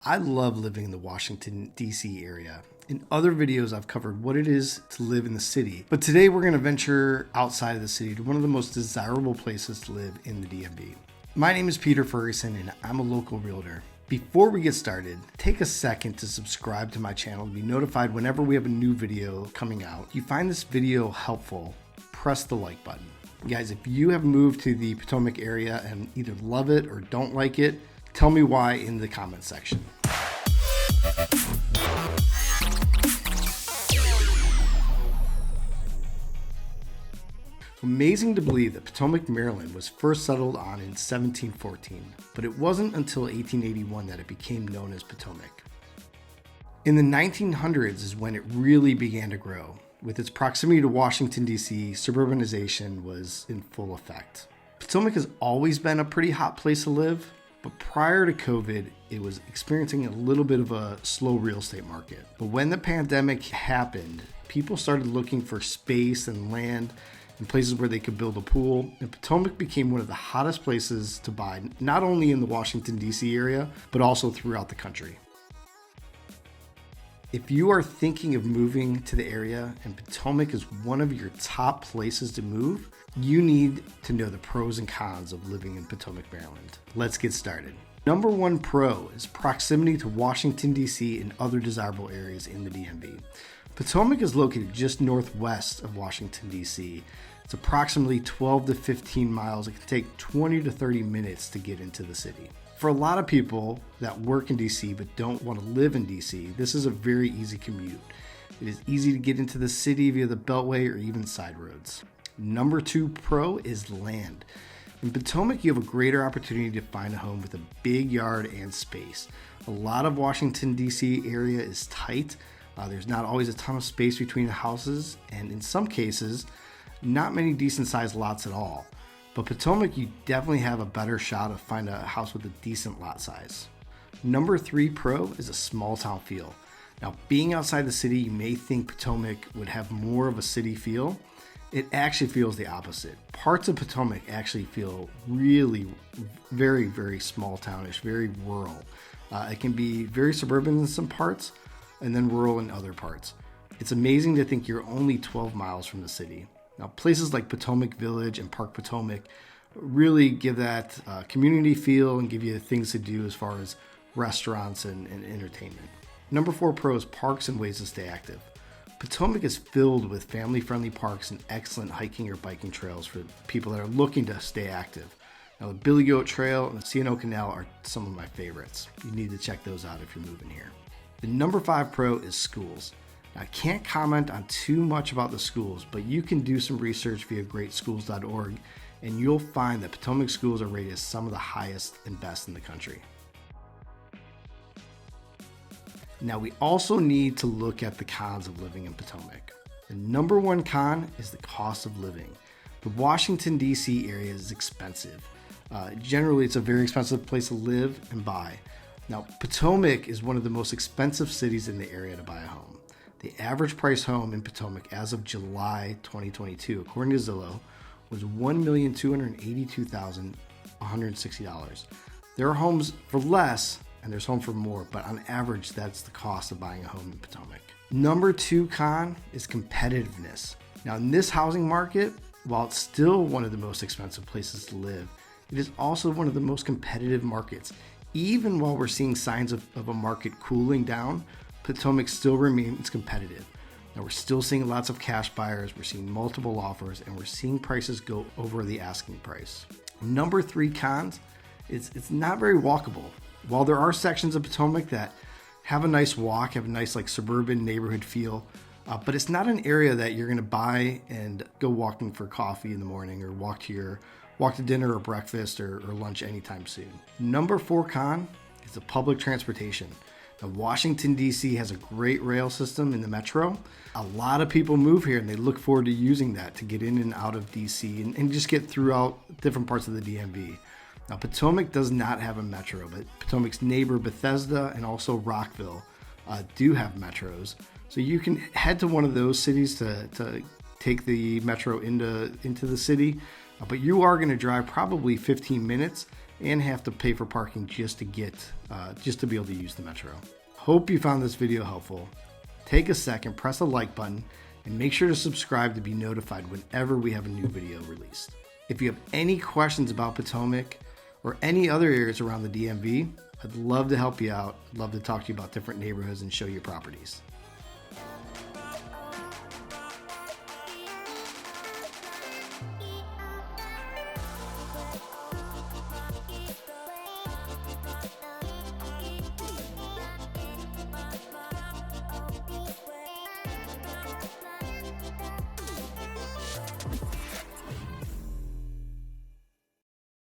I love living in the Washington D.C. area. In other videos, I've covered what it is to live in the city, but today we're going to venture outside of the city to one of the most desirable places to live in the DMV. My name is Peter Ferguson and I'm a local realtor. Before we get started, take a second to subscribe to my channel to be notified whenever we have a new video coming out. If you find this video helpful, press the like button. Guys, if you have moved to the Potomac area and either love it or don't like it, tell me why in the comment section. Amazing to believe that Potomac, Maryland was first settled on in 1714, but it wasn't until 1881 that it became known as Potomac. In the 1900s is when it really began to grow. With its proximity to Washington D.C., suburbanization was in full effect. Potomac has always been a pretty hot place to live, but prior to COVID, it was experiencing a little bit of a slow real estate market. But when the pandemic happened, people started looking for space and land and places where they could build a pool, and Potomac became one of the hottest places to buy, not only in the Washington, D.C. area, but also throughout the country. If you are thinking of moving to the area and Potomac is one of your top places to move, you need to know the pros and cons of living in Potomac, Maryland. Let's get started. Number one pro is proximity to Washington, D.C. and other desirable areas in the DMV. Potomac is located just northwest of Washington, D.C. It's approximately 12 to 15 miles. It can take 20 to 30 minutes to get into the city. For a lot of people that work in DC but don't want to live in DC, this is a very easy commute. It is easy to get into the city via the Beltway or even side roads. Number two pro is land. In Potomac, you have a greater opportunity to find a home with a big yard and space. A lot of Washington, D.C. area is tight. There's not always a ton of space between the houses, and in some cases, not many decent sized lots at all. But Potomac, you definitely have a better shot of finding a house with a decent lot size. Number three pro is a small town feel. Now, being outside the city, you may think Potomac would have more of a city feel. It actually feels the opposite. Parts of Potomac actually feel really very, very small townish, very rural. It can be very suburban in some parts and then rural in other parts. It's amazing to think you're only 12 miles from the city. Now, places like Potomac Village and Park Potomac really give that community feel and give you things to do as far as restaurants and entertainment. Number four pro is parks and ways to stay active. Potomac is filled with family-friendly parks and excellent hiking or biking trails for people that are looking to stay active. Now, the Billy Goat Trail and the C&O Canal are some of my favorites. You need to check those out if you're moving here. The number five pro is schools. Now, I can't comment on too much about the schools, but you can do some research via greatschools.org, and you'll find that Potomac schools are rated as some of the highest and best in the country. Now, we also need to look at the cons of living in Potomac. The number one con is the cost of living. The Washington, D.C. area is expensive. Generally, it's a very expensive place to live and buy. Now, Potomac is one of the most expensive cities in the area to buy a home. The average price home in Potomac as of July 2022, according to Zillow, was $1,282,160. There are homes for less and there's homes for more, but on average, that's the cost of buying a home in Potomac. Number two con is competitiveness. Now, in this housing market, while it's still one of the most expensive places to live, it is also one of the most competitive markets. Even while we're seeing signs of a market cooling down, Potomac still remains competitive. Now, we're still seeing lots of cash buyers, we're seeing multiple offers, and we're seeing prices go over the asking price. Number three cons, it's not very walkable. While there are sections of Potomac that have a nice walk, have a nice like suburban neighborhood feel, but it's not an area that you're going to buy and go walking for coffee in the morning or walk to dinner or breakfast or lunch anytime soon. Number four con is the public transportation. Now, Washington, D.C. has a great rail system in the metro. A lot of people move here and they look forward to using that to get in and out of D.C. and just get throughout different parts of the DMV. Now, Potomac does not have a metro, but Potomac's neighbor Bethesda and also Rockville do have metros. So you can head to one of those cities to take the metro into the city, but you are going to drive probably 15 minutes and have to pay for parking just to be able to use the metro. Hope you found this video helpful. Take a second, press the like button, and make sure to subscribe to be notified whenever we have a new video released. If you have any questions about Potomac or any other areas around the DMV, I'd love to help you out. I'd love to talk to you about different neighborhoods and show you properties.